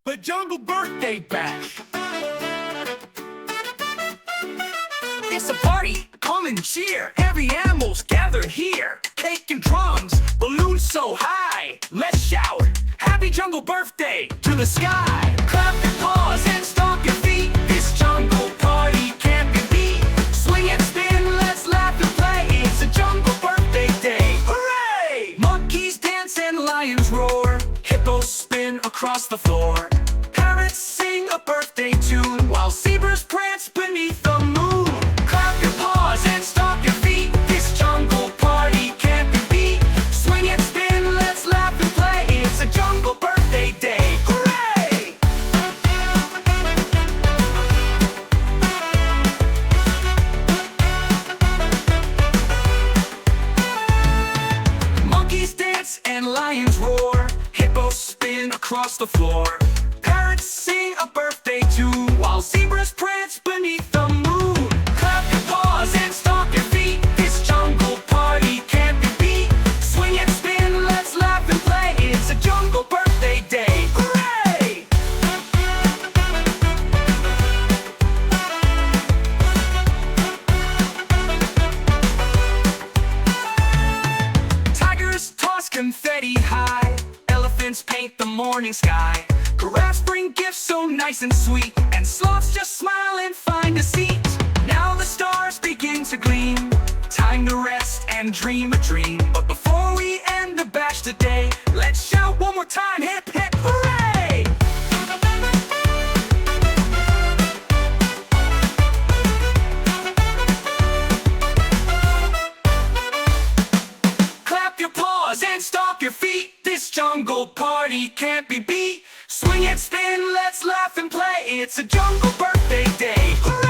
the jungle birthday bash. It's a party, come and cheer. Every animal's gathered here. Cake and drums, balloons so high. Let's shout, happy jungle birthday to the sky. Clap your paws and stomp your feet. This jungle party can't be beat. Swing and spin, let's laugh and play. It's a jungle birthday day. Hooray! Monkeys dance and lions roar. Hippos spin across the floor. Parrots sing a birthday tune while zebras prance beneath the moon. Clap your paws and stomp your feet. This jungle party can't be beat. Swing and spin, let's laugh and play. It's a jungle birthday day. Hooray! Monkeys dance and lions roar. Hippos spin across the floor. Parrots sing a birthday tune while zebras prance beneath the moon. Clap your paws and stomp your feet. This jungle party can't be beat. Swing and spin, let's laugh and play. It's a jungle birthday day. Hooray! Tigers toss confetti high. Elephants paint the morning sky. Giraffes bring gifts so nice and sweet. And sloths just smile and find a seat. Now the stars begin to gleam. Time to rest and dream a dream. But before we end the bash today, let's shout one more time, hip hip hooray! Clap your paws and stomp your feet. This jungle party can't be beat. Swing and spin, let's laugh and play. It's a jungle birthday day. Hooray!